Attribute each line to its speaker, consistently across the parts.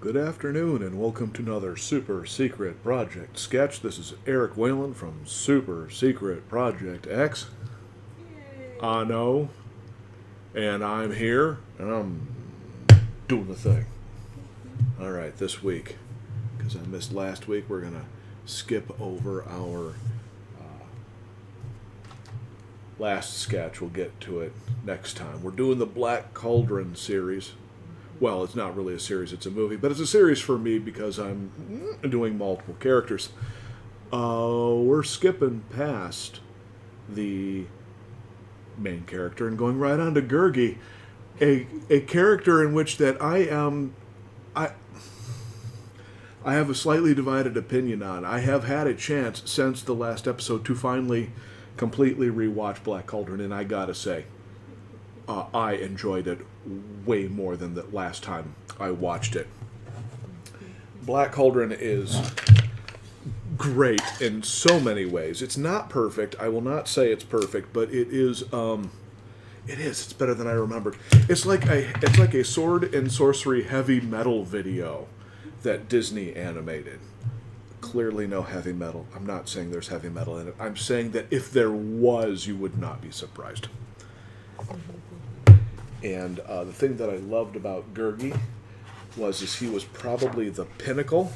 Speaker 1: Good afternoon, and welcome to another Super Secret Project sketch. This is Eric Whalen from Super Secret Project X. I know, and I'm here, and I'm doing the thing. All right, this week, because I missed last week, we're going to skip over our last sketch. We'll get to it next time. We're doing the Black Cauldron series. Well, it's not really a series, it's a movie, but it's a series for me because I'm doing multiple characters. We're skipping past the main character and going right on to Gurgi, a character in which that I have a slightly divided opinion on. I have had a chance since the last episode to finally completely rewatch Black Cauldron, and I gotta say, I enjoyed it way more than the last time I watched it. Black Cauldron is great in so many ways. It's not perfect. I will not say it's perfect, but it is. It's better than I remembered. It's like a sword and sorcery heavy metal video that Disney animated. Clearly no heavy metal. I'm not saying there's heavy metal in it. I'm saying that if there was, you would not be surprised. And the thing that I loved about Gurgi was he was probably the pinnacle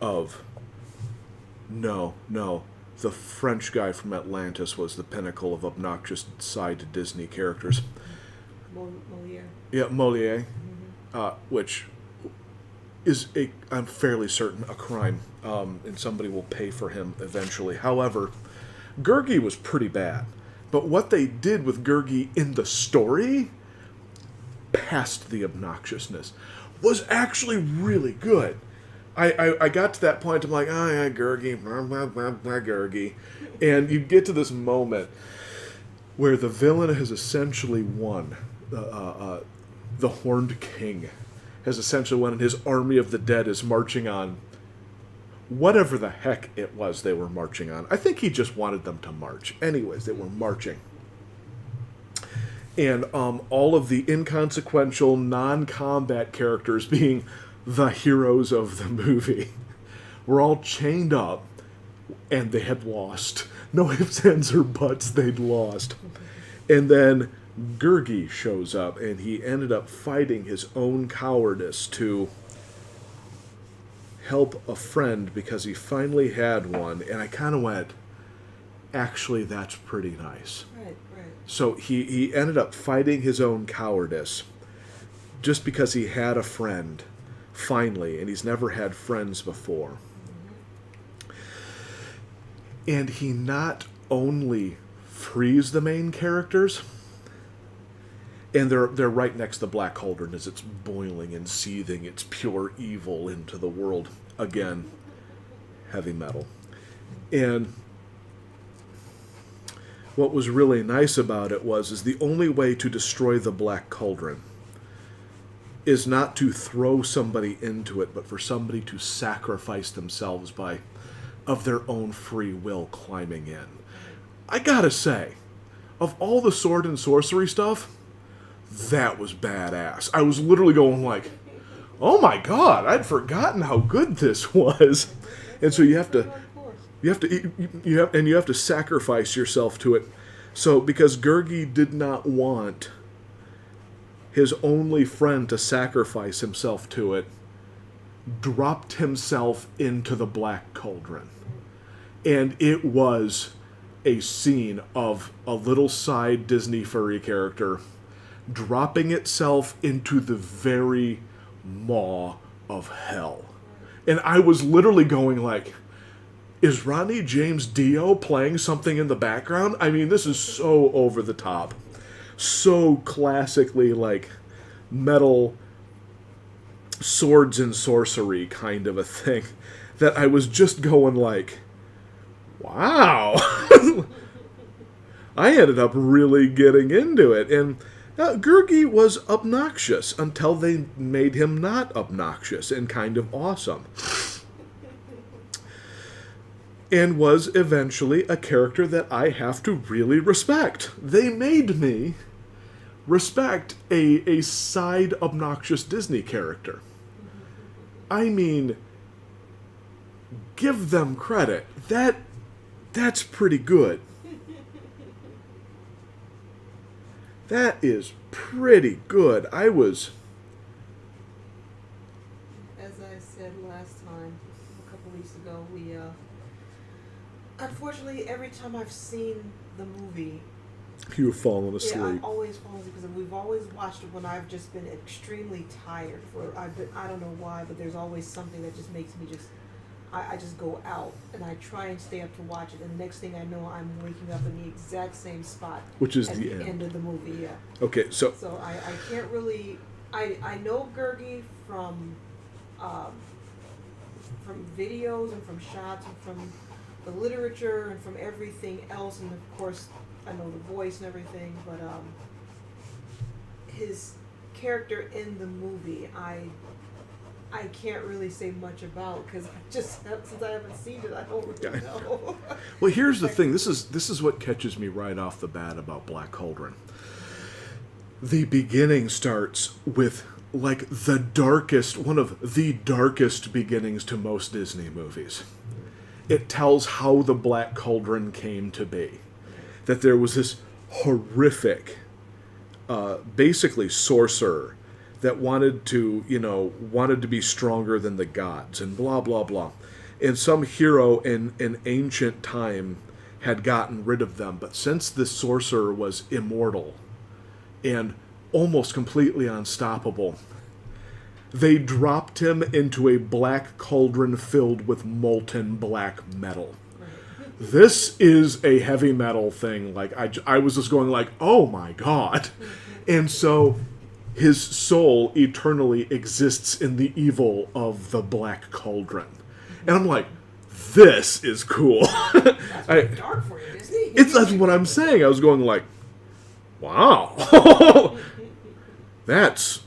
Speaker 1: of... No. The French guy from Atlantis was the pinnacle of obnoxious side Disney characters.
Speaker 2: Moliere.
Speaker 1: Yeah, Moliere. Which is, I'm fairly certain, a crime. And somebody will pay for him eventually. However, Gurgi was pretty bad. But what they did with Gurgi in the story, past the obnoxiousness, was actually really good. I got to that point, I'm like, oh yeah, Gurgi, blah, blah, blah, Gurgi. And you get to this moment where the villain has essentially won. The Horned King has essentially won, and his army of the dead is marching on whatever the heck it was they were marching on. I think he just wanted them to march. Anyways, they were marching. And all of the inconsequential, non-combat characters being the heroes of the movie were all chained up, and they had lost. No ifs, ands, or buts, they'd lost. And then Gurgi shows up, and he ended up fighting his own cowardice to help a friend because he finally had one, and I kind of went, actually, that's pretty nice.
Speaker 2: Right.
Speaker 1: So he ended up fighting his own cowardice just because he had a friend, finally, and he's never had friends before. And he not only frees the main characters, and they're right next to the Black Cauldron as it's boiling and seething its pure evil into the world. Again, heavy metal. And what was really nice about it is the only way to destroy the Black Cauldron is not to throw somebody into it, but for somebody to sacrifice themselves of their own free will climbing in. I gotta say, of all the sword and sorcery stuff, that was badass. I was literally going like, oh my god, I'd forgotten how good this was. And so you have to sacrifice yourself to it. So because Gurgi did not want his only friend to sacrifice himself to it, dropped himself into the Black Cauldron. And it was a scene of a little side Disney furry character dropping itself into the very maw of hell. And I was literally going like, is Rodney James Dio playing something in the background? I mean, this is so over the top. So classically like metal swords and sorcery kind of a thing that I was just going like, wow. I ended up really getting into it. And Gurgi was obnoxious until they made him not obnoxious and kind of awesome. And was eventually a character that I have to really respect. They made me respect a side obnoxious Disney character. I mean, give them credit. That's pretty good. That is pretty good.
Speaker 2: As I said last time, a couple weeks ago, we unfortunately every time I've seen the movie,
Speaker 1: You've fallen asleep.
Speaker 2: yeah, I've always fallen asleep because we've always watched it when I've just been extremely tired. I don't know why, but there's always something that just makes me I just go out and I try and stay up to watch it, and the next thing I know, I'm waking up in the exact same spot,
Speaker 1: Which is
Speaker 2: at
Speaker 1: the
Speaker 2: the
Speaker 1: end.
Speaker 2: end of the movie. Yeah.
Speaker 1: Okay, so
Speaker 2: So I can't really. I know Gurgi from videos and from shots and from the literature and from everything else, and of course I know the voice and everything, but his character in the movie I can't really say much about because since I haven't seen it, I don't really know.
Speaker 1: well, here's the thing. This is what catches me right off the bat about Black Cauldron. The beginning starts with like one of the darkest beginnings to most Disney movies. It tells how the Black Cauldron came to be. That there was this horrific, basically sorcerer that wanted to be stronger than the gods and blah blah blah. And some hero in an ancient time had gotten rid of them, but since this sorcerer was immortal and almost completely unstoppable, they dropped him into a black cauldron filled with molten black metal. This is a heavy metal thing. Like I was just going like, oh my god. And so his soul eternally exists in the evil of the Black Cauldron. And I'm like, this is cool.
Speaker 2: That's dark for you, Disney.
Speaker 1: That's what I'm saying. I was going like, wow. That's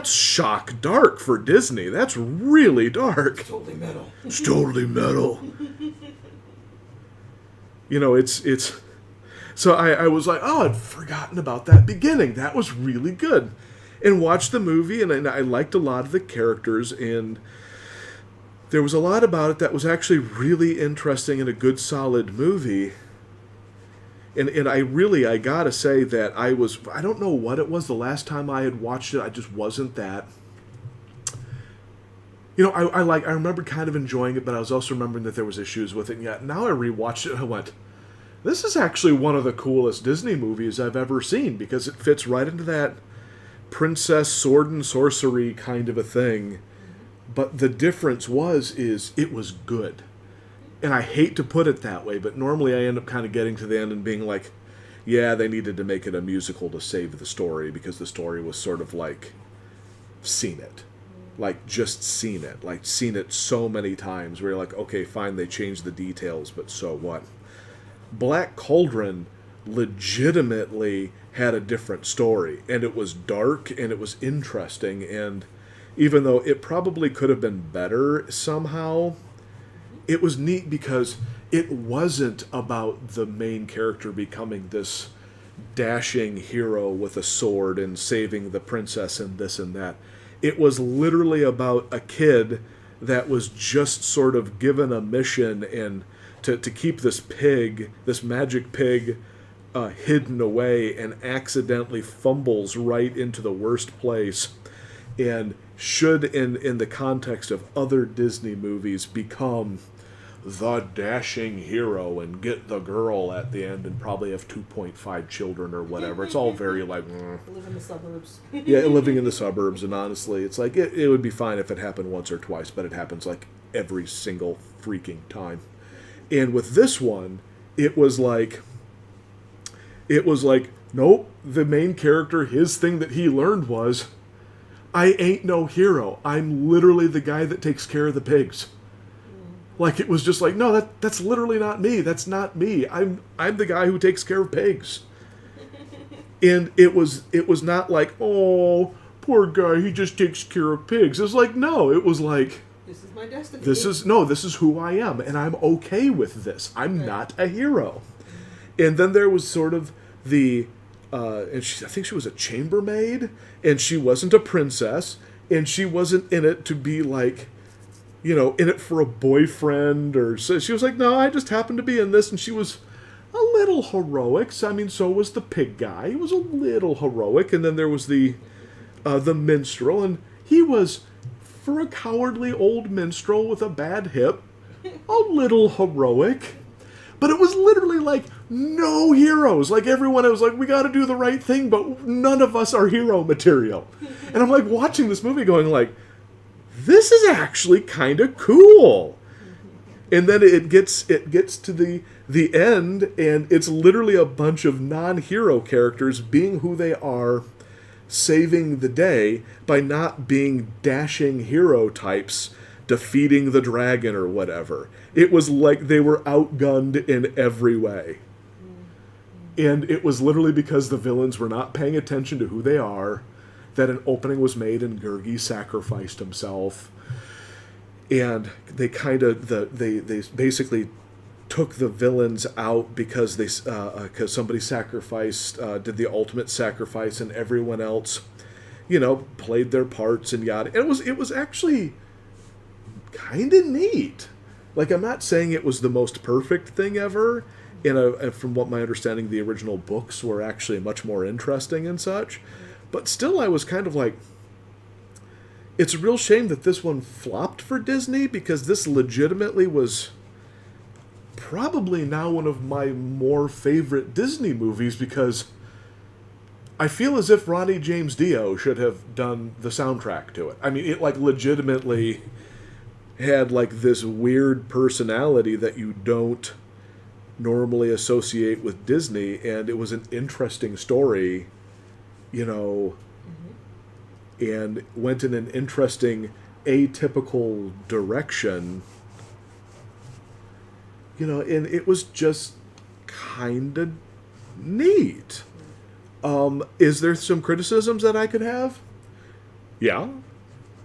Speaker 1: shock dark for Disney. That's really dark.
Speaker 2: Totally metal.
Speaker 1: It's totally metal. It's so I was like, oh, I'd forgotten about that beginning. That was really good. And watched the movie, and I liked a lot of the characters, and there was a lot about it that was actually really interesting and a good, solid movie. And I gotta say that I don't know what it was the last time I had watched it. I just wasn't that. I remember kind of enjoying it, but I was also remembering that there was issues with it. And yet now I rewatched it and I went, this is actually one of the coolest Disney movies I've ever seen because it fits right into that princess sword and sorcery kind of a thing. But the difference is it was good. And I hate to put it that way, but normally I end up kind of getting to the end and being like, yeah, they needed to make it a musical to save the story because the story was sort of like seen it. Like, just seen it. Like, seen it so many times where you're like, okay, fine, they changed the details, but so what? Black Cauldron legitimately had a different story, and it was dark, and it was interesting, and even though it probably could have been better somehow, it was neat because it wasn't about the main character becoming this dashing hero with a sword and saving the princess and this and that. It was literally about a kid that was just sort of given a mission and to keep this magic pig, hidden away, and accidentally fumbles right into the worst place, and should, in the context of other Disney movies, become the dashing hero and get the girl at the end and probably have 2.5 children or whatever. It's all very like...
Speaker 2: Live in the suburbs.
Speaker 1: Yeah, living in the suburbs, and honestly, it's like, it would be fine if it happened once or twice, but it happens like every single freaking time. And with this one, it was like, nope, the main character, his thing that he learned was, I ain't no hero. I'm literally the guy that takes care of the pigs. Like, it was just like, no, that's literally not me. That's not me. I'm the guy who takes care of pigs. And it was not like, oh, poor guy, he just takes care of pigs. It was like, no, it was like,
Speaker 2: this is my destiny.
Speaker 1: This is who I am, and I'm okay with this. I'm not a hero. And then there was sort of I think she was a chambermaid, and she wasn't a princess, and she wasn't in it to be like, in it for a boyfriend, or so. She was like, no, I just happened to be in this, and she was a little heroic. So, I mean, so was the pig guy. He was a little heroic, and then there was the minstrel, and he was, for a cowardly old minstrel with a bad hip, a little heroic. But it was literally like no heroes. Like everyone, I was like, we got to do the right thing, but none of us are hero material. And I'm like watching this movie going like, this is actually kind of cool. And then it gets to the end, and it's literally a bunch of non-hero characters being who they are, saving the day by not being dashing hero types defeating the dragon or whatever. It was like they were outgunned in every way. And it was literally because the villains were not paying attention to who they are that an opening was made and Gurgi sacrificed himself. And they kind of they basically took the villains out because because somebody sacrificed, did the ultimate sacrifice, and everyone else, played their parts and yada. And it was actually kind of neat. Like, I'm not saying it was the most perfect thing ever. From what my understanding, the original books were actually much more interesting and such. But still, I was kind of like, it's a real shame that this one flopped for Disney, because this legitimately was probably now one of my more favorite Disney movies, because I feel as if Ronnie James Dio should have done the soundtrack to it. I mean, it like legitimately had like this weird personality that you don't normally associate with Disney, and it was an interesting story, and went in an interesting, atypical direction, and it was just kind of neat. Is there some criticisms that I could have? Yeah.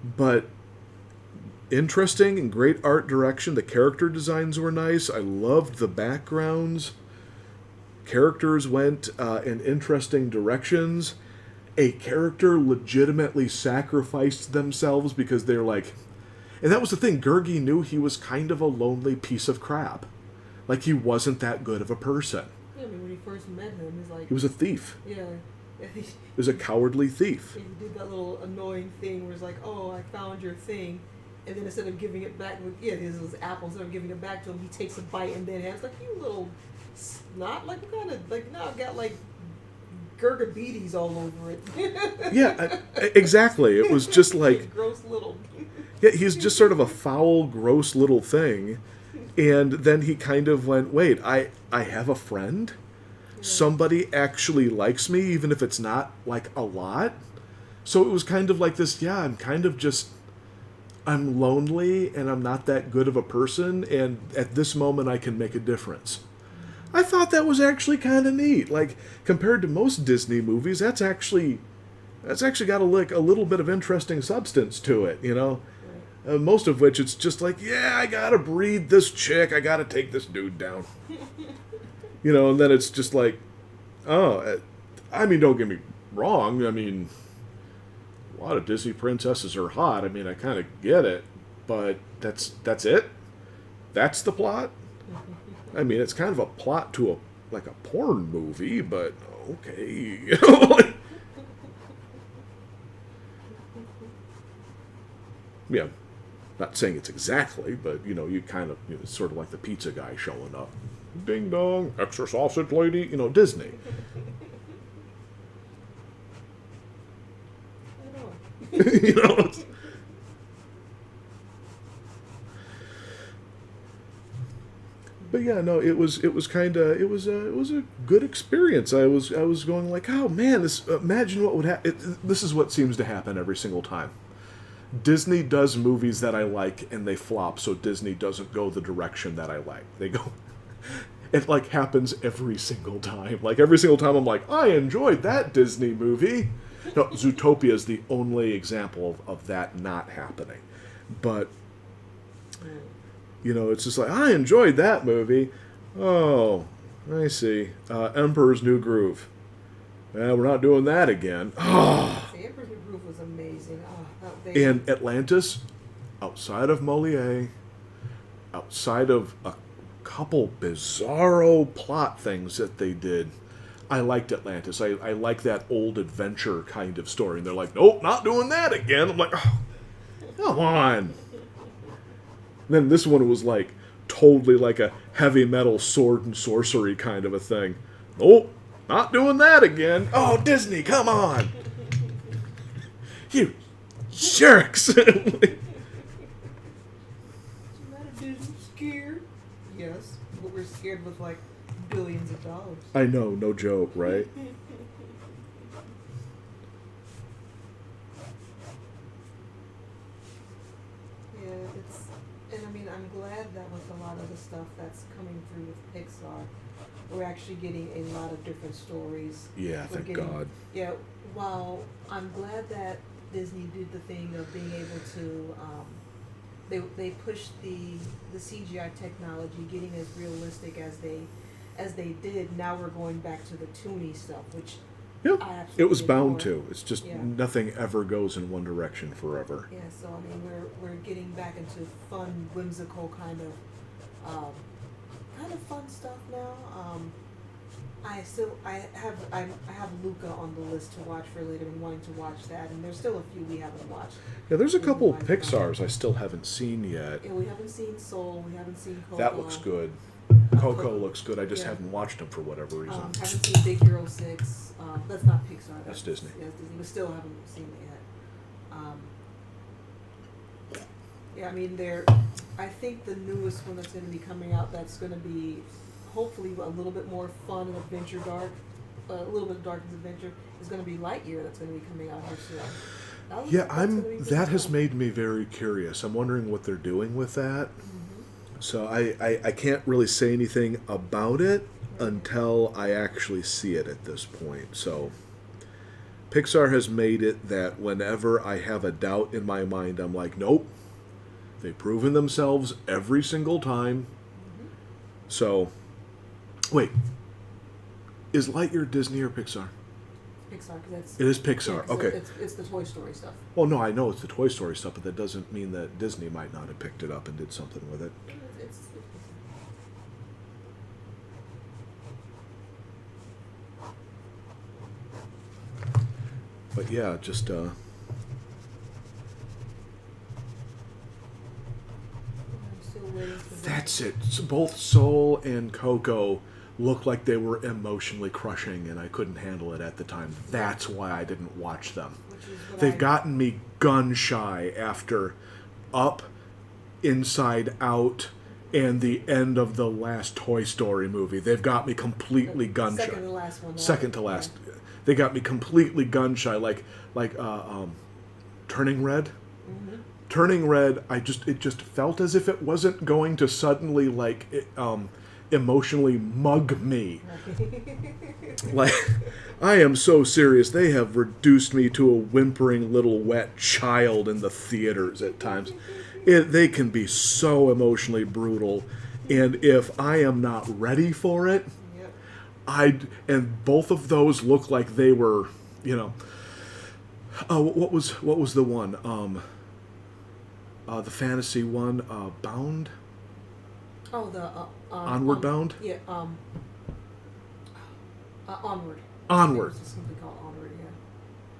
Speaker 1: But interesting and great art direction. The character designs were nice. I loved the backgrounds. Characters went in interesting directions. A character legitimately sacrificed themselves because they're like... And that was the thing. Gurgi knew he was kind of a lonely piece of crap. Like, he wasn't that good of a person.
Speaker 2: Yeah, I mean, when he first met him, he's like...
Speaker 1: He was a thief.
Speaker 2: Yeah.
Speaker 1: He was a cowardly thief.
Speaker 2: He did that little annoying thing where it's like, oh, I found your thing. And then instead of giving it back, his apple, instead of giving it back to him, he takes a bite and then has like, you little snot, like, what kind of, like, now I've got like Gurgabetes all over it.
Speaker 1: Yeah, exactly. It was just like...
Speaker 2: gross little...
Speaker 1: Yeah, he's just sort of a foul, gross little thing. And then he kind of went, wait, I have a friend? Yeah. Somebody actually likes me, even if it's not, like, a lot? So it was kind of like this, I'm lonely, and I'm not that good of a person, and at this moment I can make a difference. I thought that was actually kind of neat. Like, compared to most Disney movies, that's actually got a little bit of interesting substance to it, most of which it's just like, yeah, I gotta breed this chick, I gotta take this dude down. And then it's just like, oh, I mean, don't get me wrong, I mean, a lot of Disney princesses are hot, I mean, I kind of get it, but that's it? That's the plot? I mean, it's kind of a plot to a porn movie, but okay, yeah. Not saying it's exactly, but, you kind of, it's sort of like the pizza guy showing up. Ding dong, extra sausage lady, Disney. It's... But yeah, no, it was a good experience. I was going like, oh man, imagine what would happen. This is what seems to happen every single time. Disney does movies that I like and they flop, so Disney doesn't go the direction that I like. They go... It, like, happens every single time. Like, every single time I'm like, I enjoyed that Disney movie. No, Zootopia is the only example of that not happening. But, it's just like, I enjoyed that movie. Oh, I see. Emperor's New Groove. We're not doing that again.
Speaker 2: The Emperor's New Groove was amazing.
Speaker 1: And Atlantis, outside of Moliere, outside of a couple bizarro plot things that they did, I liked Atlantis. I like that old adventure kind of story. And they're like, nope, not doing that again. I'm like, oh, come on. And then this one was like totally like a heavy metal sword and sorcery kind of a thing. Nope, not doing that again. Oh, Disney, come on. You jerks.
Speaker 2: Isn't that a Disney scared? Yes, but we're scared with like billions of dollars.
Speaker 1: I know, no joke, right?
Speaker 2: Yeah, and I mean, I'm glad that with a lot of the stuff that's coming through with Pixar, we're actually getting a lot of different stories.
Speaker 1: Yeah,
Speaker 2: We're
Speaker 1: thank God.
Speaker 2: Yeah, while I'm glad that Disney did the thing of being able to, they pushed the CGI technology, getting as realistic as they did. Now we're going back to the toony stuff, which
Speaker 1: Yep.
Speaker 2: I absolutely
Speaker 1: It was bound
Speaker 2: adore.
Speaker 1: to. It's just
Speaker 2: Yeah.
Speaker 1: nothing ever goes in one direction forever.
Speaker 2: Yeah, so I mean, we're getting back into fun, whimsical kind of fun stuff now. I have Luca on the list to watch for later. I'm wanting to watch that, and there's still a few we haven't watched.
Speaker 1: Yeah, there's a
Speaker 2: We
Speaker 1: couple
Speaker 2: might
Speaker 1: Pixar's I still haven't seen yet.
Speaker 2: Yeah, we haven't seen Soul. We haven't seen Coco.
Speaker 1: That looks good. Coco looks good. I just
Speaker 2: Yeah.
Speaker 1: haven't watched them for whatever reason.
Speaker 2: Haven't seen Big Hero 6. That's not Pixar.
Speaker 1: That's Disney.
Speaker 2: Yeah, it's Disney. We still haven't seen it yet. Yeah, I mean, I think the newest one that's going to be coming out that's going to be hopefully a little bit more fun and adventure dark, a little bit of dark and adventure, is going to be Lightyear that's going to be coming out here soon.
Speaker 1: Yeah,
Speaker 2: That's gonna be pretty
Speaker 1: that has
Speaker 2: cool.
Speaker 1: made me very curious. I'm wondering what they're doing with that.
Speaker 2: Mm-hmm.
Speaker 1: So I can't really say anything about it until I actually see it at this point. So Pixar has made it that whenever I have a doubt in my mind, I'm like, nope. They've proven themselves every single time.
Speaker 2: Mm-hmm.
Speaker 1: So, wait. Is Lightyear Disney or Pixar?
Speaker 2: Pixar, because
Speaker 1: It is Pixar. Okay.
Speaker 2: It's the Toy Story stuff.
Speaker 1: Well, no, I know it's the Toy Story stuff, but that doesn't mean that Disney might not have picked it up and did something with it.
Speaker 2: It's
Speaker 1: But yeah, just
Speaker 2: I'm still waiting for that.
Speaker 1: that's it. So both Soul and Coco looked like they were emotionally crushing, and I couldn't handle it at the time. That's why I didn't watch them.
Speaker 2: Which is what
Speaker 1: They've gotten me gun shy after Up, Inside Out, and the end of the last Toy Story movie. They've got me completely gun shy.
Speaker 2: Second to last one.
Speaker 1: Second to last. They got me completely gun shy. Like Turning Red.
Speaker 2: Mm-hmm.
Speaker 1: Turning Red. It just felt as if it wasn't going to suddenly emotionally mug me. Like, I am so serious. They have reduced me to a whimpering little wet child in the theaters at times. They can be so emotionally brutal, and if I am not ready for it,
Speaker 2: Yep.
Speaker 1: and both of those look like they were, what was the one, the fantasy one, Bound,
Speaker 2: Oh, the
Speaker 1: Onward Bound,
Speaker 2: Yeah. Onward.
Speaker 1: Onward.
Speaker 2: It's just simply called Onward.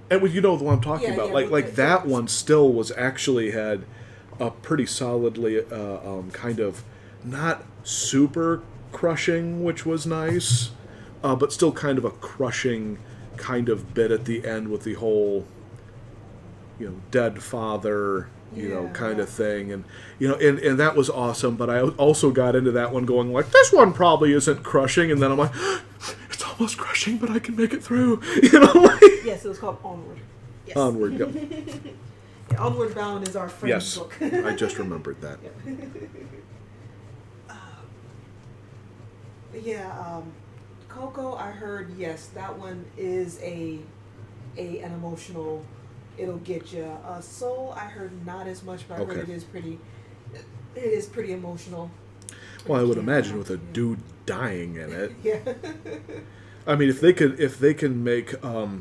Speaker 2: Yeah.
Speaker 1: and you know the one I'm talking
Speaker 2: Yeah,
Speaker 1: about,
Speaker 2: yeah,
Speaker 1: like
Speaker 2: with
Speaker 1: that one still was actually had a pretty solidly kind of not super crushing, which was nice, but still kind of a crushing kind of bit at the end with the whole, dead father,
Speaker 2: Yeah,
Speaker 1: kind of
Speaker 2: yeah.
Speaker 1: thing, and and that was awesome. But I also got into that one going like, this one probably isn't crushing, and then I'm like, it's almost crushing, but I can make it through, like,
Speaker 2: Yes, it was called Onward. Yes.
Speaker 1: onward. Go.
Speaker 2: Yeah, Onward Bound is our friend's
Speaker 1: Yes,
Speaker 2: book.
Speaker 1: I just remembered that.
Speaker 2: Coco, I heard, yes, that one is an emotional, it'll get you. Soul, I heard not as much, but I
Speaker 1: Okay.
Speaker 2: heard it is pretty emotional.
Speaker 1: Well, I would
Speaker 2: Yeah.
Speaker 1: imagine with a dude dying in it.
Speaker 2: Yeah.
Speaker 1: I mean, if they can make a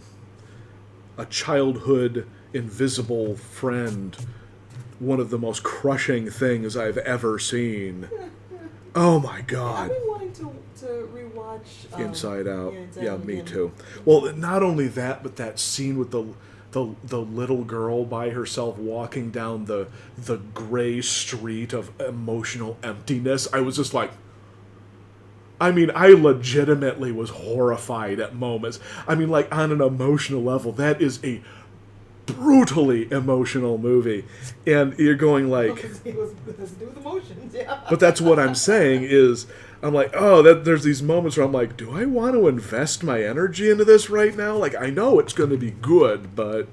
Speaker 1: childhood invisible friend one of the most crushing things I've ever seen. Oh my
Speaker 2: I've
Speaker 1: God.
Speaker 2: been wanting to rewatch
Speaker 1: Inside Out.
Speaker 2: yeah, Inside
Speaker 1: Yeah,
Speaker 2: Out
Speaker 1: me
Speaker 2: again.
Speaker 1: too. Well, not only that, but that scene with the little girl by herself walking down the gray street of emotional emptiness. I was just like, I mean, I legitimately was horrified at moments. I mean, like on an emotional level, that is a brutally emotional movie, and you're going like,
Speaker 2: It was to do with emotions, yeah.
Speaker 1: but that's what I'm saying is, I'm like, oh, that there's these moments where I'm like, do I want to invest my energy into this right now? Like, I know it's going to be good, but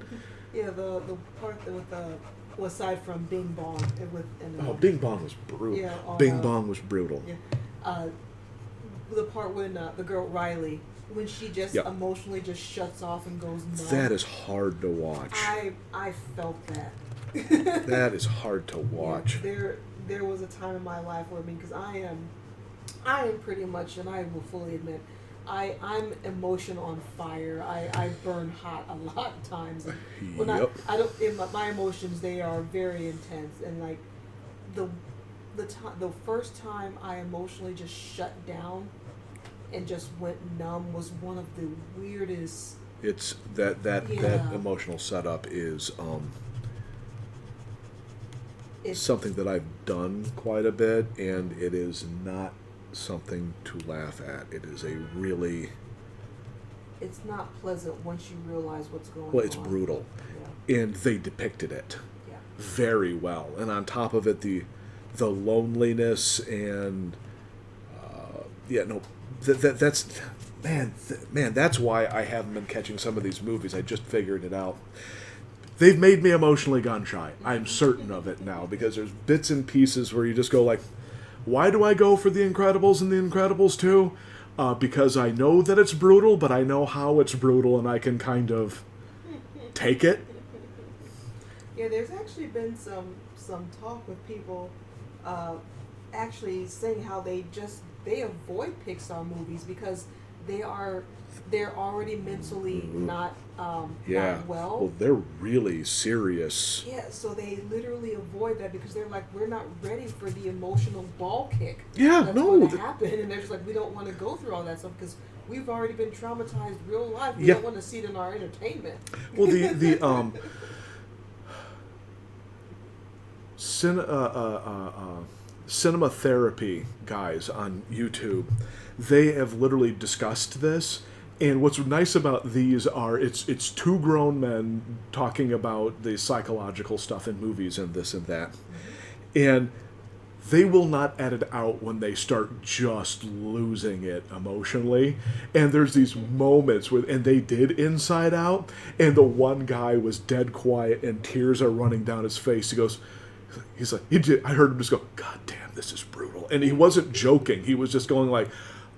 Speaker 2: Yeah, the part that with the well, aside from Bing Bong with and
Speaker 1: oh, Bing Bong was brutal.
Speaker 2: yeah, on,
Speaker 1: Bing Bong was brutal.
Speaker 2: yeah, uh, the part when the girl Riley when she just
Speaker 1: Yep.
Speaker 2: emotionally just shuts off and goes numb.
Speaker 1: That is hard to watch.
Speaker 2: I felt that.
Speaker 1: That is hard to watch.
Speaker 2: Yeah, there was a time in my life where because I am pretty much, and I will fully admit, I'm emotion on fire. I burn hot a lot of times. And when
Speaker 1: Yep.
Speaker 2: I don't my emotions, they are very intense, and like the the first time I emotionally just shut down and just went numb was one of the weirdest.
Speaker 1: It's that
Speaker 2: Yeah.
Speaker 1: emotional setup is
Speaker 2: It's
Speaker 1: something that I've done quite a bit, and it is not something to laugh at. It is a really
Speaker 2: it's not pleasant once you realize what's going on.
Speaker 1: well, it's brutal,
Speaker 2: Yeah,
Speaker 1: and they depicted it
Speaker 2: yeah.
Speaker 1: very well. And on top of it, the loneliness and yeah, no, that's man, that's why I haven't been catching some of these movies. I just figured it out. They've made me emotionally gun shy. I'm certain of it now because there's bits and pieces where you just go like, why do I go for The Incredibles and The Incredibles 2? Because I know that it's brutal, but I know how it's brutal, and I can kind of take it.
Speaker 2: Yeah, there's actually been some talk with people actually saying how they avoid Pixar movies because they're already mentally
Speaker 1: Yeah.
Speaker 2: not well.
Speaker 1: Well, they're really serious.
Speaker 2: Yeah, so they literally avoid that because they're like, we're not ready for the emotional ball kick.
Speaker 1: Yeah,
Speaker 2: that's
Speaker 1: no,
Speaker 2: going to happen, and they're just like, we don't want to go through all that stuff because we've already been traumatized real life. We
Speaker 1: Yeah.
Speaker 2: don't want to see it in our entertainment.
Speaker 1: Well, the cinema therapy guys on YouTube, they have literally discussed this. And what's nice about these are it's two grown men talking about the psychological stuff in movies and this and that, and they will not edit out when they start just losing it emotionally. And there's these moments where, and they did Inside Out, and the one guy was dead quiet and tears are running down his face. He's like, I heard him just go, God damn, this is brutal. And he wasn't joking. He was just going like,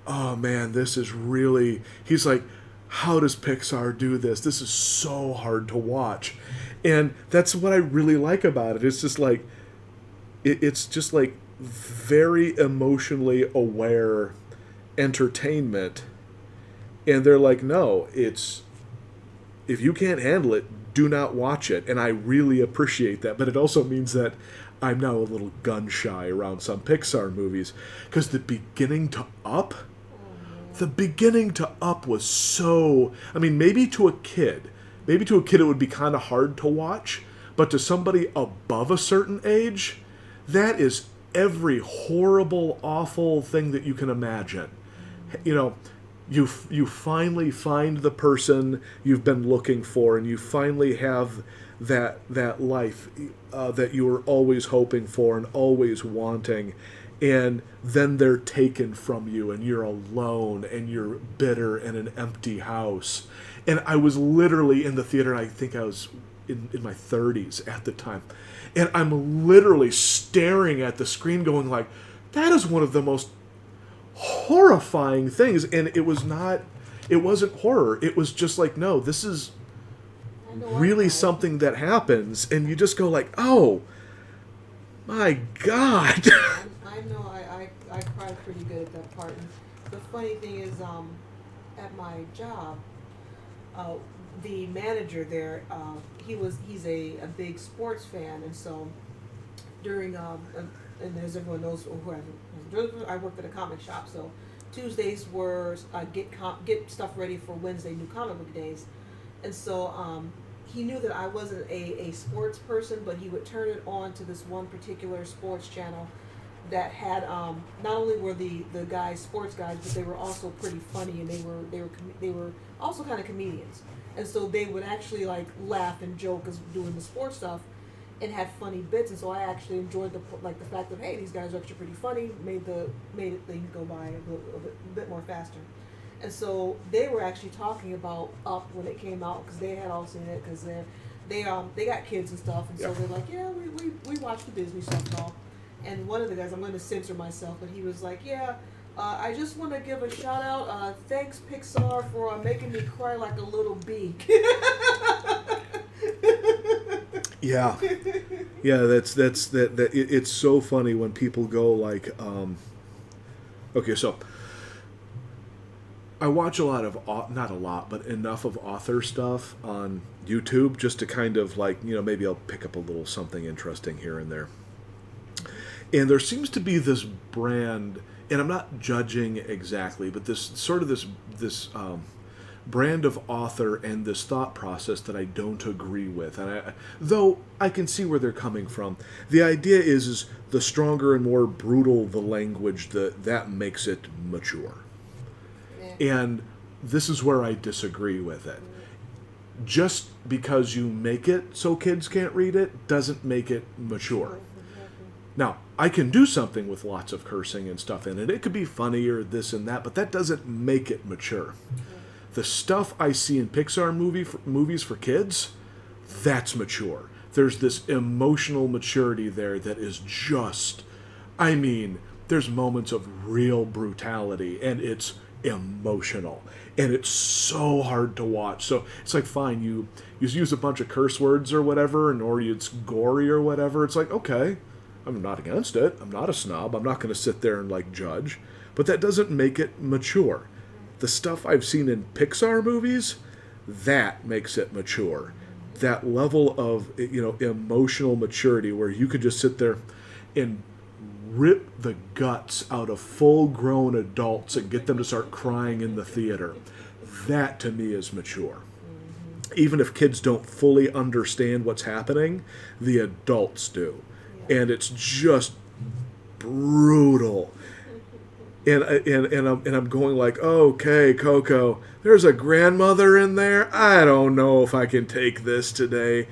Speaker 1: oh man, this is really, he's like, how does Pixar do this? This is so hard to watch. And that's what I really like about it. It's just like, it's just like very emotionally aware entertainment. And they're like, no, it's, if you can't handle it, do not watch it. And I really appreciate that. But it also means that I'm now a little gun shy around some Pixar movies. Because the beginning to Up was so, I mean, maybe to a kid it would be kind of hard to watch. But to somebody above a certain age, that is every horrible, awful thing that you can imagine. You know, you finally find the person you've been looking for, and you finally have that life that you were always hoping for and always wanting, and then they're taken from you, and you're alone, and you're bitter in an empty house. And I was literally in the theater, and I think I was in my 30s at the time, and I'm literally staring at the screen going like, that is one of the most horrifying things. And it wasn't horror, it was just like, no, this is really something that happens, and you just go like, oh my God.
Speaker 2: I know I cried pretty good at that part. And the funny thing is, at my job, uh, the manager there, he's a big sports fan, and so during and as everyone knows who I worked at a comic shop, so Tuesdays were get stuff ready for Wednesday new comic book days, and so he knew that I wasn't a sports person, but he would turn it on to this one particular sports channel that had not only were the guys sports guys, but they were also pretty funny, and they were also kind of comedians, and so they would actually like laugh and joke as doing the sports stuff, and had funny bits, and so I actually enjoyed the fact that, hey, these guys are actually pretty funny, made things go by a bit more faster. And so they were actually talking about Up when it came out, because they had all seen it, because they got kids and stuff, and so they're like, yeah, we watch the Disney stuff and all. And one of the guys, I'm going to censor myself, but he was like, yeah, I just want to give a shout out, thanks Pixar for making me cry like a little bee.
Speaker 1: Yeah, it's so funny when people go like, okay, so I watch a lot of, not a lot, but enough of author stuff on YouTube just to kind of like, maybe I'll pick up a little something interesting here and there. And there seems to be this brand, and I'm not judging exactly, but this brand of author and this thought process that I don't agree with. And though I can see where they're coming from. The idea is the stronger and more brutal the language, that makes it mature. Yeah. And this is where I disagree with it. Just because you make it so kids can't read it doesn't make it mature. Now, I can do something with lots of cursing and stuff in it. It could be funny or this and that, but that doesn't make it mature. The stuff I see in Pixar movies for kids, that's mature. There's this emotional maturity there that is just, there's moments of real brutality, and it's emotional. And it's so hard to watch. So it's like, fine, you use a bunch of curse words or whatever, or it's gory or whatever. It's like, okay, I'm not against it. I'm not a snob. I'm not going to sit there and like judge. But that doesn't make it mature. The stuff I've seen in Pixar movies, that makes it mature. That level of, emotional maturity where you could just sit there and rip the guts out of full-grown adults and get them to start crying in the theater. That, to me, is mature. Even if kids don't fully understand what's happening, the adults do. And it's just brutal. And I'm going like, okay, Coco, there's a grandmother in there. I don't know if I can take this today.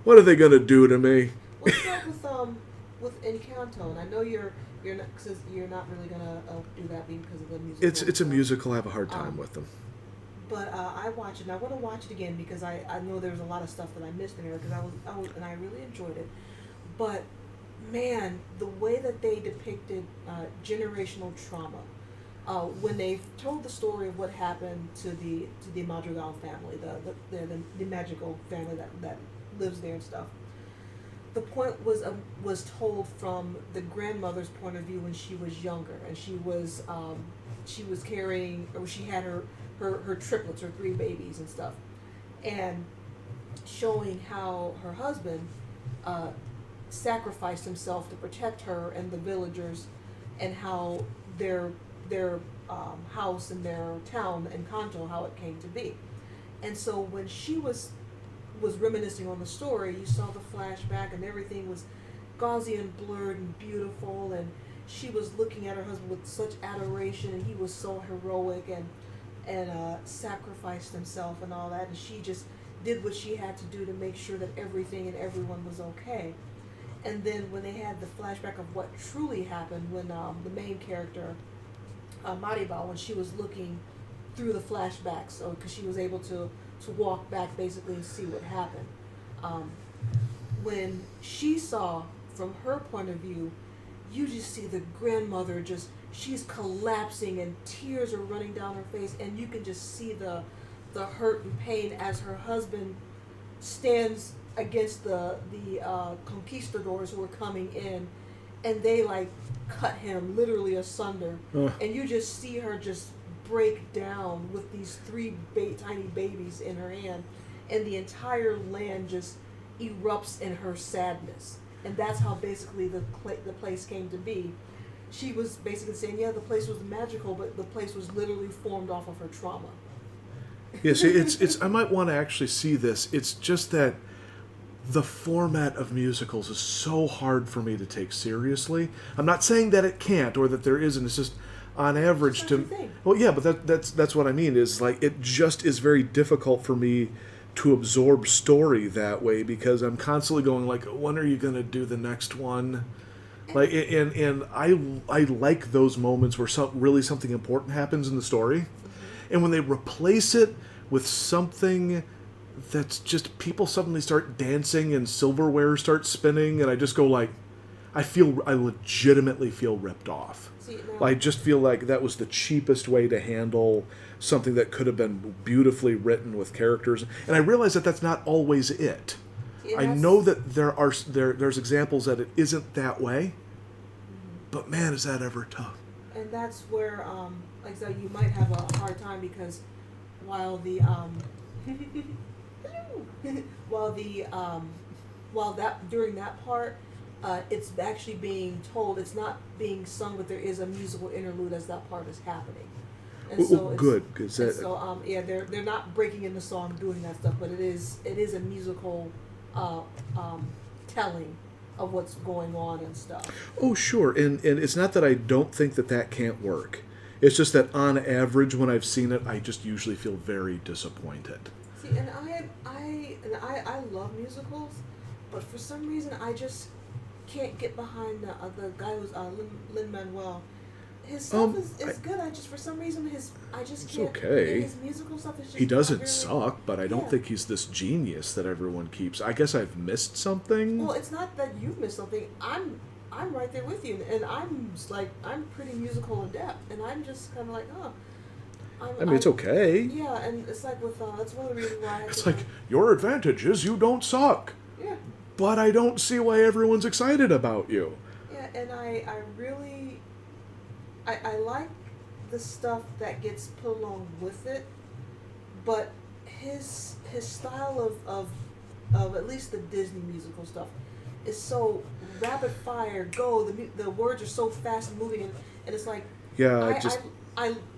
Speaker 1: What are they gonna do to me?
Speaker 2: What's up with Encanto? And I know you're not really gonna do that because of the musical.
Speaker 1: It's a musical. I have a hard time with them.
Speaker 2: But I watch it, and I want to watch it again because I know there's a lot of stuff that I missed in there because I really enjoyed it. But man, the way that they depicted generational trauma, when they told the story of what happened to the Madrigal family, the magical family that lives there and stuff. The point was told from the grandmother's point of view when she was younger, and she was carrying, or she had her triplets, her 3 babies and stuff, and showing how her husband sacrificed himself to protect her and the villagers, and how their house and their town and Kanto, how it came to be. And so when she was reminiscing on the story, you saw the flashback and everything was gauzy and blurred and beautiful, and she was looking at her husband with such adoration, and he was so heroic and sacrificed himself and all that, and she just did what she had to do to make sure that everything and everyone was okay. And then when they had the flashback of what truly happened, when the main character, Maribel, when she was looking through the flashbacks, because she was able to walk back basically and see what happened. When she saw from her point of view, you just see the grandmother she's collapsing and tears are running down her face, and you can just see the hurt and pain as her husband stands against the conquistadors who are coming in, and they like cut him literally asunder, and you just see her just break down with these three tiny babies in her hand, and the entire land just erupts in her sadness. And that's how basically the place came to be. She was basically saying, yeah, the place was magical, but the place was literally formed off of her trauma.
Speaker 1: Yeah, see, it's. I might want to actually see this. It's just that the format of musicals is so hard for me to take seriously. I'm not saying that it can't or that there isn't. It's just on average
Speaker 2: It's
Speaker 1: to.
Speaker 2: not your thing.
Speaker 1: Well, yeah, but that's what I mean. Is like it just is very difficult for me to absorb story that way because I'm constantly going like, when are you going to do the next one? Like and I like those moments where something important happens in the story, and when they replace it with something that's just people suddenly start dancing and silverware starts spinning, and I just go like, I legitimately feel ripped off.
Speaker 2: See, now,
Speaker 1: I just feel like that was the cheapest way to handle something that could have been beautifully written with characters, and I realize that that's not always it.
Speaker 2: see, and
Speaker 1: I
Speaker 2: that's-
Speaker 1: know that there's examples that it isn't that way, but man, is that ever tough.
Speaker 2: And that's where, like I said, you might have a hard time because while the while the while that during that part, it's actually being told. It's not being sung, but there is a musical interlude as that part is happening. And so it's,
Speaker 1: Good, because
Speaker 2: and so yeah, they're not breaking in the song doing that stuff, but it is a musical telling of what's going on and stuff.
Speaker 1: oh sure, and it's not that I don't think that can't work. It's just that on average, when I've seen it, I just usually feel very disappointed.
Speaker 2: See, and I love musicals, but for some reason I just can't get behind the guy who's Lin-Manuel. His stuff is good. I just for some reason I just
Speaker 1: It's
Speaker 2: can't.
Speaker 1: okay.
Speaker 2: His musical stuff is just
Speaker 1: He doesn't
Speaker 2: not really,
Speaker 1: suck, but I don't
Speaker 2: Yeah.
Speaker 1: think he's this genius that everyone keeps. I guess I've missed something.
Speaker 2: Well, it's not that you've missed something. I'm right there with you, and I'm just like I'm pretty musical adept, and I'm just kind of like, oh.
Speaker 1: I mean, it's okay.
Speaker 2: Yeah, and it's like with that's one of the reasons why I have
Speaker 1: It's
Speaker 2: to
Speaker 1: like, your advantage is you don't suck.
Speaker 2: yeah.
Speaker 1: But I don't see why everyone's excited about you.
Speaker 2: Yeah, and I really I like the stuff that gets put along with it, but his style of at least the Disney musical stuff is so rapid fire. Go the words are so fast moving, and it's like
Speaker 1: Yeah,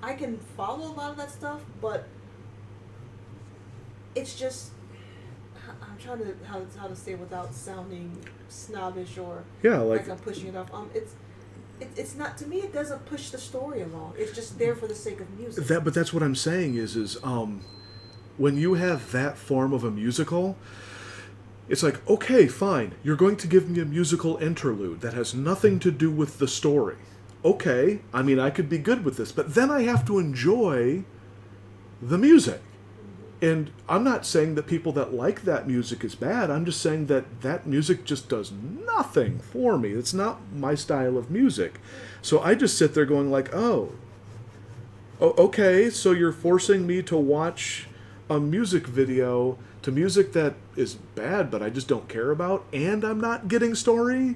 Speaker 2: I can follow a lot of that stuff, but it's just I'm trying to how to say it without sounding snobbish or
Speaker 1: yeah, like
Speaker 2: I'm pushing it off. It's not to me. It doesn't push the story along. It's just there for the sake of music.
Speaker 1: But that's what I'm saying is when you have that form of a musical, it's like, okay, fine, you're going to give me a musical interlude that has nothing to do with the story. Okay, I mean, I could be good with this, but then I have to enjoy the music. And I'm not saying that people that like that music is bad. I'm just saying that music just does nothing for me. It's not my style of music. So I just sit there going like, oh, okay, so you're forcing me to watch a music video to music that is bad, but I just don't care about, and I'm not getting story?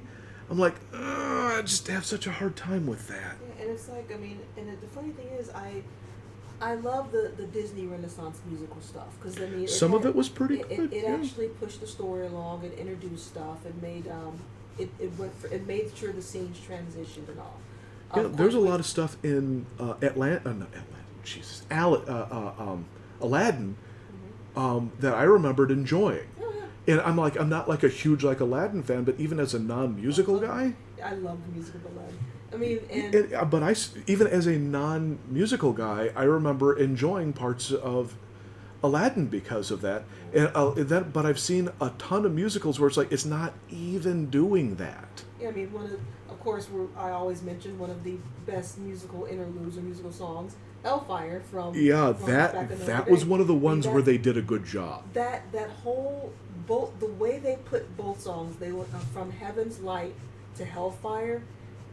Speaker 1: I'm like, I just have such a hard time with that.
Speaker 2: Yeah, and it's like I mean, and the funny thing is, I love the Disney Renaissance musical stuff because I mean
Speaker 1: Some of it was pretty good.
Speaker 2: It
Speaker 1: yeah.
Speaker 2: actually pushed the story along and introduced stuff and made it made sure the scenes transitioned and all.
Speaker 1: Yeah, there's a lot of stuff in Aladdin, that I remembered enjoying.
Speaker 2: Yeah, yeah.
Speaker 1: And I'm not like a huge like Aladdin fan, but even as a non-musical guy,
Speaker 2: I love the music of Aladdin. I mean, and
Speaker 1: even as a non-musical guy, I remember enjoying parts of Aladdin because of that. And but I've seen a ton of musicals where it's like it's not even doing that.
Speaker 2: yeah, I mean, of course, I always mention one of the best musical interludes or musical songs, Hellfire from back in the
Speaker 1: that
Speaker 2: day.
Speaker 1: was one of the
Speaker 2: I mean,
Speaker 1: ones where they did a good job.
Speaker 2: that whole the way they put both songs, they went from Heaven's Light to Hellfire,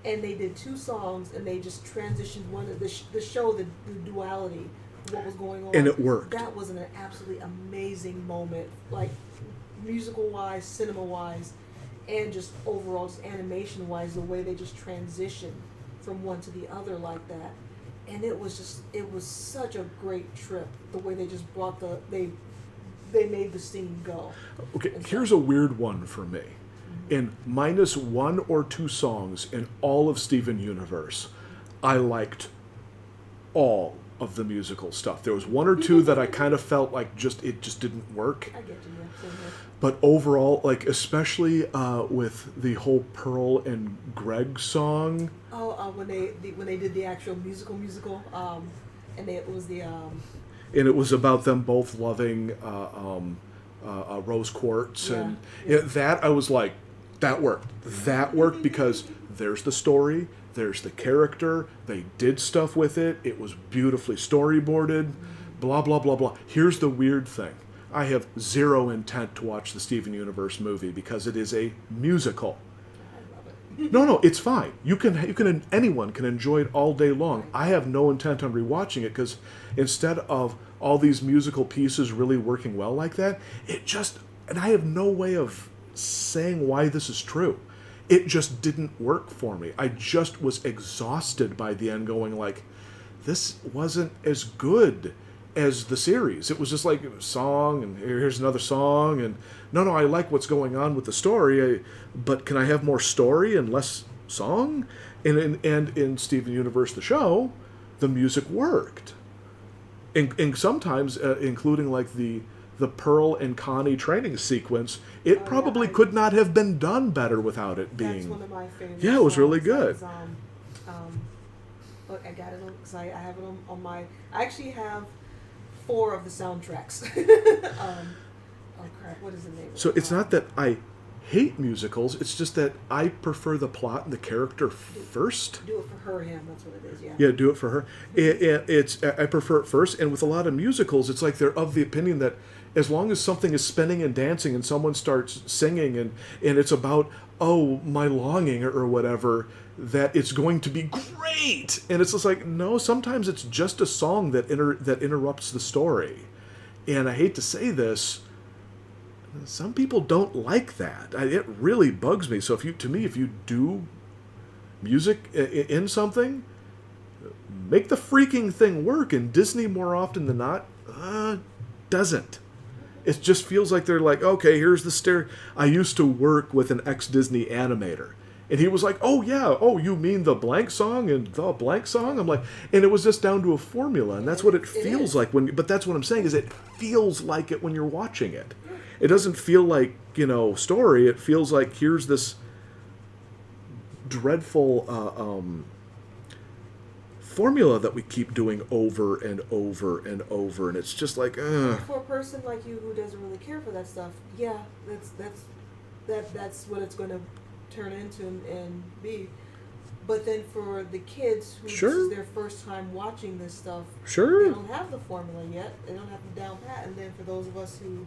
Speaker 2: and they did two songs and they just transitioned one of the show the duality, what was going on,
Speaker 1: And it worked.
Speaker 2: That was an absolutely amazing moment, like musical wise, cinema wise, and just overall just animation wise, the way they just transitioned from one to the other like that. and it was such a great trip. The way they just brought they made the scene go.
Speaker 1: Okay,
Speaker 2: And
Speaker 1: here's
Speaker 2: so-
Speaker 1: a weird one for me. In minus one or two songs in all of Steven Universe, I liked all of the musical stuff. There was one or two that I kind of felt like it just didn't work.
Speaker 2: I get you. Yeah, same here.
Speaker 1: But overall, like especially with the whole Pearl and Greg song,
Speaker 2: Oh, when they did the actual musical, and it was the
Speaker 1: and it was about them both loving rose quartz,
Speaker 2: Yeah,
Speaker 1: and
Speaker 2: yeah.
Speaker 1: that I was like, that worked. That worked because there's the story, there's the character, they did stuff with it, it was beautifully storyboarded, blah blah blah blah. Here's the weird thing. I have zero intent to watch the Steven Universe movie because it is a musical.
Speaker 2: I love it.
Speaker 1: No, it's fine. Anyone can enjoy it all day long. I have no intent on rewatching it because instead of all these musical pieces really working well like that, and I have no way of saying why this is true. It just didn't work for me. I just was exhausted by the end, going like, this wasn't as good as the series. It was just like song and here's another song, and no, I like what's going on with the story, but can I have more story and less song? And in Steven Universe the show, the music worked, and sometimes including like the Pearl and Connie training sequence, it probably could not have been done better without it being.
Speaker 2: That's one of my favorite.
Speaker 1: Yeah, it was really
Speaker 2: songs.
Speaker 1: good.
Speaker 2: That was, look, I got it because I have it on my. I actually have 4 of the soundtracks. Oh crap! What is the name?
Speaker 1: So it's not that I hate musicals; it's just that I prefer the plot and the character first.
Speaker 2: Do it for him. That's what it is. Yeah.
Speaker 1: Yeah, do it for her. I prefer it first, and with a lot of musicals, it's like they're of the opinion that as long as something is spinning and dancing and someone starts singing and it's about my longing or whatever, that it's going to be great. And it's just like, no, sometimes it's just a song that interrupts the story. And I hate to say this, some people don't like that. It really bugs me. So if you do music in something, make the freaking thing work. And Disney, more often than not, doesn't. It just feels like they're like, okay, here's the I used to work with an ex-Disney animator, and he was like, oh yeah, you mean the blank song and the blank song? I'm like, and it was just down to a formula, and that's what it feels like but that's what I'm saying is it feels like it when you're watching it. It doesn't feel like, story. It feels like here's this dreadful formula that we keep doing over and over and over, and it's just like, ugh.
Speaker 2: For a person like you who doesn't really care for that stuff, yeah, that's what it's going to turn into and be. But then for the kids who this is their first time watching this stuff, they don't have the formula yet. They don't have the down pat. And then for those of us who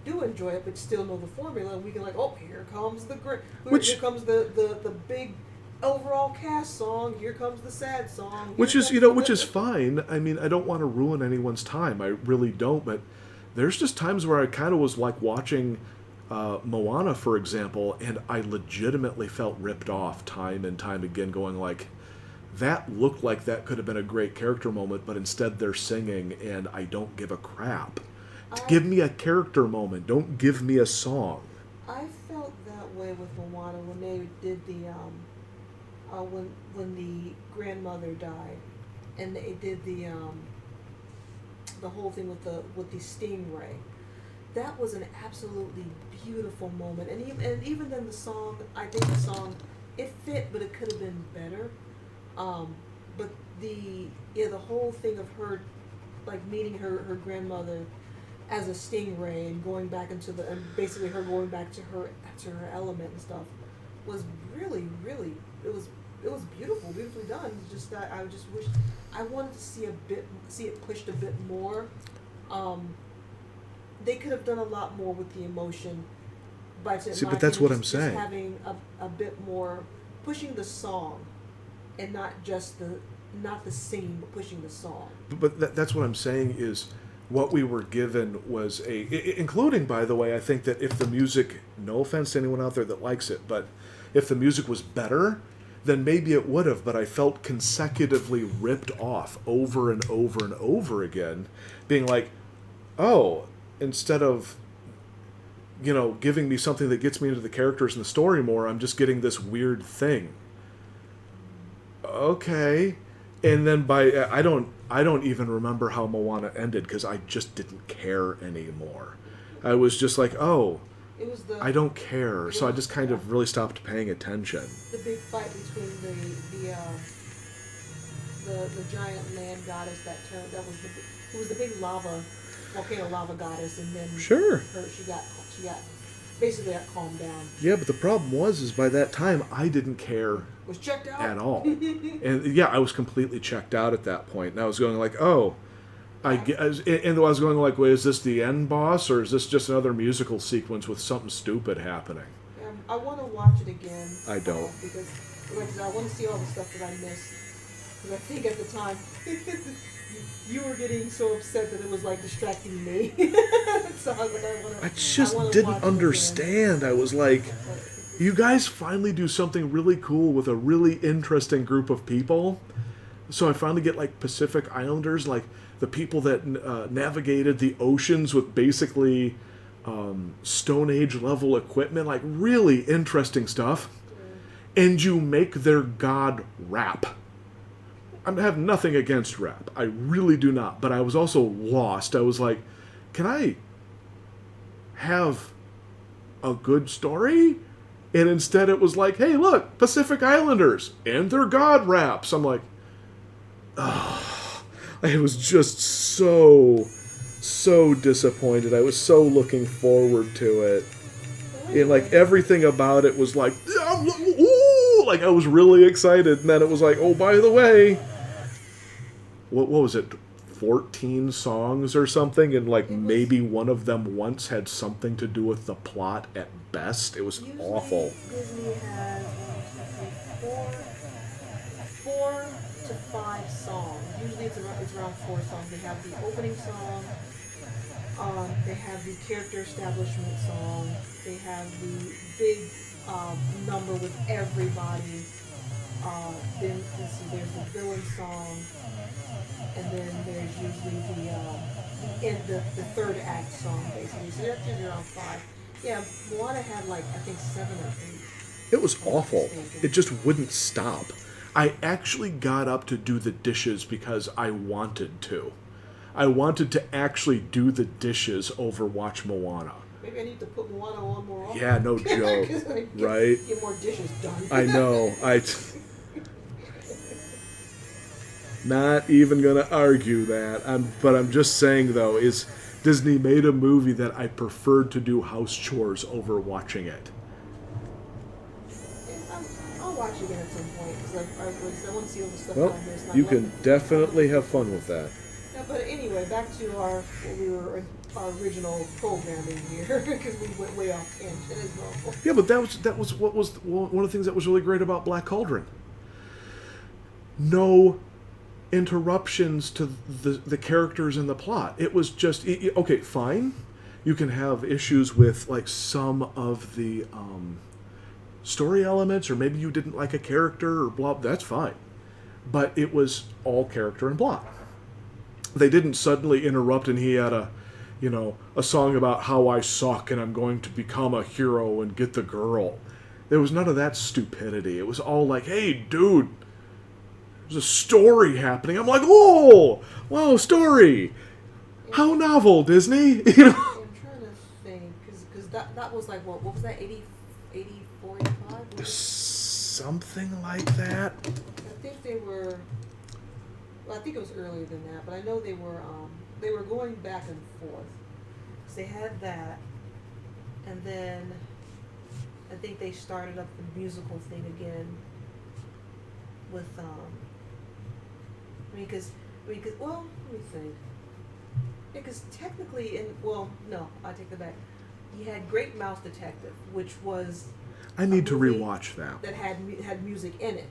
Speaker 2: do enjoy it but still know the formula, we can like, here comes here comes the big overall cast song. Here comes the sad song.
Speaker 1: Which is fine. I mean, I don't want to ruin anyone's time. I really don't. But there's just times where I kind of was like watching Moana, for example, and I legitimately felt ripped off time and time again, going like, that looked like that could have been a great character moment, but instead they're singing, and I don't give a crap. Give me a character moment. Don't give me a song.
Speaker 2: I felt that way with Moana when they did the when the grandmother died, and they did the whole thing with the stingray. That was an absolutely beautiful moment, and even then the song, I think the song, it fit, but it could have been better. But the whole thing of her, like meeting her grandmother as a stingray and going back and basically her going back to her element and stuff was really, really, it was beautifully done. It's just that I just wish I wanted to see it pushed a bit more. They could have done a lot more with the emotion, but
Speaker 1: that's what I'm
Speaker 2: just
Speaker 1: saying.
Speaker 2: Having a bit more, pushing the song, and not the singing, but pushing the song.
Speaker 1: But that's what I'm saying is, what we were given was including, by the way, I think that if the music, no offense to anyone out there that likes it, but if the music was better, then maybe it would have, but I felt consecutively ripped off over and over and over again, being like, oh, instead of, giving me something that gets me into the characters and the story more, I'm just getting this weird thing. Okay. And then I don't even remember how Moana ended because I just didn't care anymore. I was just like, oh,
Speaker 2: It was
Speaker 1: I don't care. So I just kind of really stopped paying attention.
Speaker 2: the big fight between the giant land goddess that was it was the big volcano lava goddess, and then
Speaker 1: Sure.
Speaker 2: she got basically got calmed down.
Speaker 1: Yeah, but the problem is by that time I didn't care
Speaker 2: Was checked out
Speaker 1: at all. And yeah, I was completely checked out at that point. And I was going like, oh, and I was going like, wait, is this the end boss, or is this just another musical sequence with something stupid happening?
Speaker 2: I want to watch it again.
Speaker 1: I don't.
Speaker 2: Because like I said, I want to see all the stuff that I missed. Because I think at the time, you were getting so upset that it was like distracting me. So I was like,
Speaker 1: I just didn't understand. I was like, you guys finally do something really cool with a really interesting group of people. So I finally get like Pacific Islanders, like the people that navigated the oceans with basically Stone Age level equipment, like really interesting stuff. And you make their god rap. I have nothing against rap. I really do not. But I was also lost. I was like, can I have a good story? And instead it was like, hey, look, Pacific Islanders and their god raps. I'm like, oh, I was just so disappointed. I was so looking forward to it. And like everything about it was like, ooh, like I was really excited. And then it was like, oh, by the way, what was it? 14 songs or something, and like maybe one of them once had something to do with the plot at best. It was awful.
Speaker 2: Disney has 4 to 5 songs. Usually it's around 4 songs. They have the opening song, they have the character establishment song, they have the big number with everybody. Then let's see, there's the villain song, and then there's usually the third act song basically. So that's usually around 5. Yeah, Moana had like I think 7 or 8.
Speaker 1: It was awful. It just wouldn't stop. I actually got up to do the dishes because I wanted to. I wanted to actually do the dishes over watch Moana.
Speaker 2: Maybe I need to put Moana on more often.
Speaker 1: Yeah, no joke. Right?
Speaker 2: Get more dishes done.
Speaker 1: I know. Not even gonna argue that. But I'm just saying though, is Disney made a movie that I preferred to do house chores over watching it.
Speaker 2: I'll watch it again at some point because I want to see all the stuff
Speaker 1: Well,
Speaker 2: that I missed.
Speaker 1: you can definitely have fun with that.
Speaker 2: Yeah, but anyway, back to our original programming here because we went way off tangent as well.
Speaker 1: Yeah, but that was what was one of the things that was really great about Black Cauldron. No interruptions to the characters and the plot. It was just okay, fine. You can have issues with like some of the story elements, or maybe you didn't like a character or blah. That's fine, but it was all character and plot. They didn't suddenly interrupt and he had a song about how I suck and I'm going to become a hero and get the girl. There was none of that stupidity. It was all like, hey, dude, there's a story happening. I'm like, oh, wow, story. How novel, Disney.
Speaker 2: I'm trying to think, because that was like, what was that, 84, 85?
Speaker 1: Something like that.
Speaker 2: I think they were, well, I think it was earlier than that, but I know they were going back and forth. So they had that, and then I think they started up the musical thing again with, well, let me think. Because technically, no, I take that back. You had Great Mouse Detective, which was
Speaker 1: I need to rewatch that.
Speaker 2: That had music in it,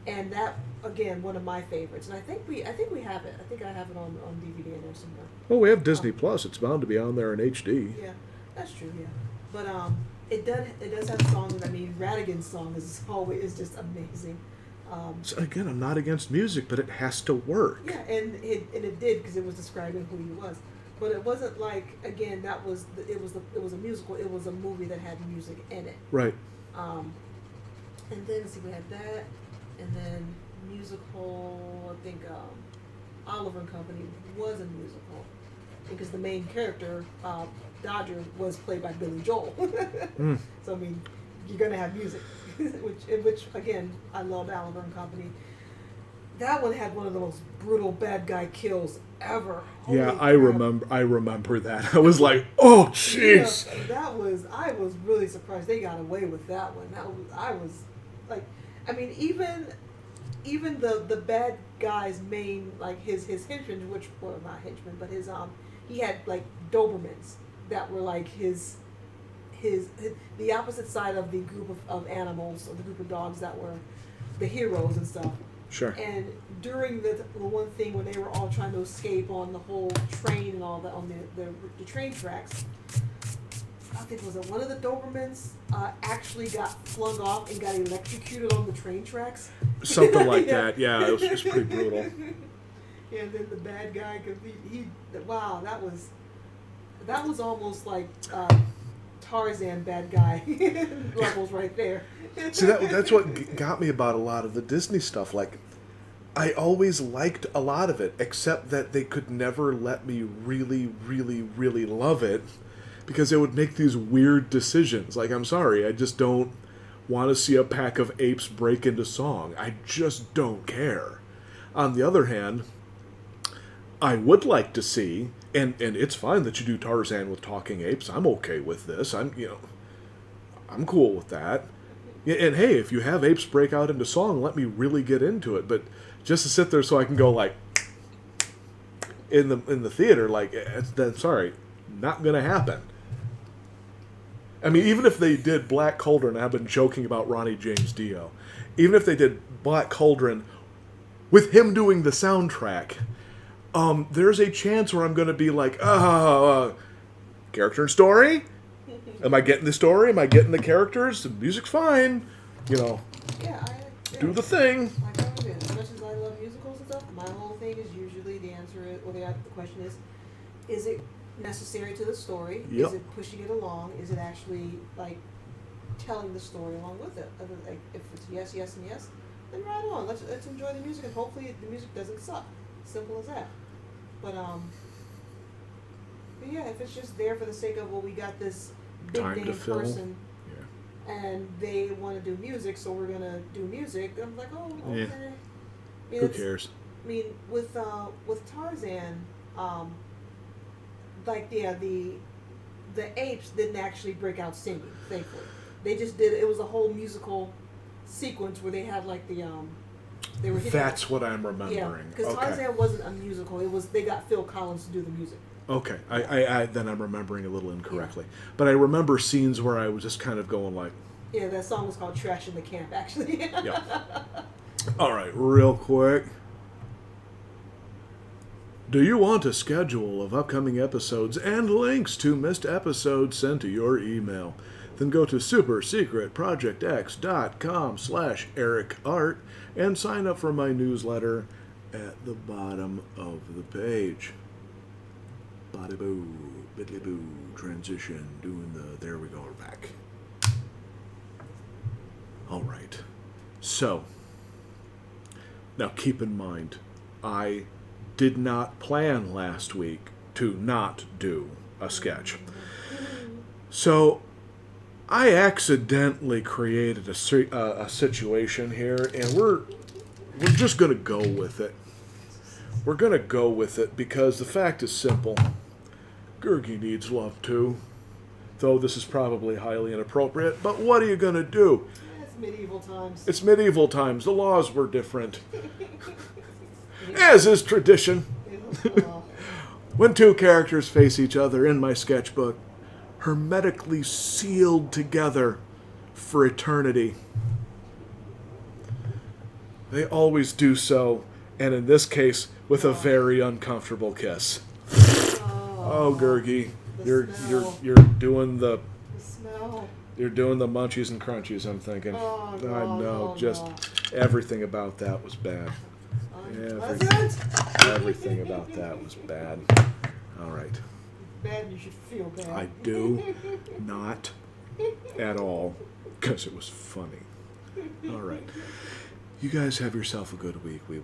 Speaker 2: and that again one of my favorites. And I think we have it. I think I have it on DVD in there somewhere.
Speaker 1: Well, we have Disney Plus. It's bound to be on there in HD.
Speaker 2: Yeah, that's true. Yeah, but It does have songs. I mean, Radigan's song is just amazing.
Speaker 1: So again, I'm not against music, but it has to work.
Speaker 2: Yeah, and it did because it was describing who he was. But it wasn't like, again, it was a musical. It was a movie that had music in it.
Speaker 1: Right.
Speaker 2: And then let's see, we had that, and then musical. I think Oliver and Company was a musical because the main character, Dodger, was played by Billy Joel. So I mean, you're gonna have music, which again, I love Oliver and Company. That one had one of the most brutal bad guy kills ever. Holy
Speaker 1: Yeah,
Speaker 2: crap.
Speaker 1: I remember that. I was like, oh jeez.
Speaker 2: Yeah, I was really surprised they got away with that one. I was like, I mean, even the bad guy's main, like his henchmen, which were not henchmen, but he had like Dobermans that were like his the opposite side of the group of animals, or the group of dogs that were the heroes and stuff.
Speaker 1: Sure.
Speaker 2: And during the one thing when they were all trying to escape on the whole train and all that, on the train tracks, I think was it one of the Dobermans actually got flung off and got electrocuted on the train tracks.
Speaker 1: Something like that. Yeah, it was pretty brutal.
Speaker 2: Yeah, and then the bad guy, wow, that was almost like Tarzan bad guy levels right there.
Speaker 1: See, that's what got me about a lot of the Disney stuff. Like, I always liked a lot of it, except that they could never let me really, really, really love it because they would make these weird decisions. Like, I'm sorry, I just don't want to see a pack of apes break into song. I just don't care. On the other hand, I would like to see, and it's fine that you do Tarzan with talking apes. I'm okay with this. I'm cool with that. Yeah, and hey, if you have apes break out into song, let me really get into it. But just to sit there so I can go like in the theater, like that's sorry, not gonna happen. I mean, even if they did Black Cauldron, I've been joking about Ronnie James Dio. Even if they did Black Cauldron with him doing the soundtrack, there's a chance where I'm going to be like, character and story? Am I getting the story? Am I getting the characters? The music's fine.
Speaker 2: Yeah,
Speaker 1: Do the thing.
Speaker 2: Like I said, as much as I love musicals and stuff, my whole thing is usually the answer is, or the question is it necessary to the story?
Speaker 1: Yep.
Speaker 2: Is it pushing it along? Is it actually like telling the story along with it? Like, if it's yes, yes, and yes, then right on. Let's enjoy the music, and hopefully the music doesn't suck. Simple as that. But yeah, if it's just there for the sake of, well, we got this big
Speaker 1: Time to
Speaker 2: name
Speaker 1: fill.
Speaker 2: person, and they want to do music, so we're gonna do music. I'm like, oh, okay.
Speaker 1: Yeah.
Speaker 2: I mean,
Speaker 1: Who cares?
Speaker 2: I mean, with Tarzan, like the apes didn't actually break out singing. Thankfully, they just did. It was a whole musical sequence where they had like the they were hitting.
Speaker 1: That's what I'm remembering.
Speaker 2: Yeah, because
Speaker 1: Okay.
Speaker 2: Tarzan wasn't a musical. It was they got Phil Collins to do the music.
Speaker 1: Okay. I then I'm remembering a little incorrectly. But I remember scenes where I was just kind of going like,
Speaker 2: Yeah, that song was called "Trash in the Camp." Actually.
Speaker 1: yeah. All right, real quick. Do you want a schedule of upcoming episodes and links to missed episodes sent to your email? Then go to supersecretprojectx.com/ericart and sign up for my newsletter at the bottom of the page. Bada boo, biddly boo, transition, doing there we go, we're back. All right. So, now keep in mind, I did not plan last week to not do a sketch. So, I accidentally created a situation here, and we're just going to go with it. We're going to go with it because the fact is simple. Gurgi needs love too. Though this is probably highly inappropriate, but what are you going to do?
Speaker 2: It's medieval times.
Speaker 1: It's medieval times. The laws were different. As is tradition. When two characters face each other in my sketchbook, hermetically sealed together for eternity, they always do so, and in this case, with a very uncomfortable kiss. Oh, Gurgi, you're doing the
Speaker 2: smell.
Speaker 1: You're doing the munchies and crunchies, I'm thinking.
Speaker 2: Oh,
Speaker 1: I
Speaker 2: no,
Speaker 1: know,
Speaker 2: no,
Speaker 1: just
Speaker 2: no.
Speaker 1: everything about that was bad.
Speaker 2: Unpleasant.
Speaker 1: Everything about that was bad. All right.
Speaker 2: Bad, you should feel bad.
Speaker 1: I do not at all, because it was funny. All right. You guys have yourself a good week. We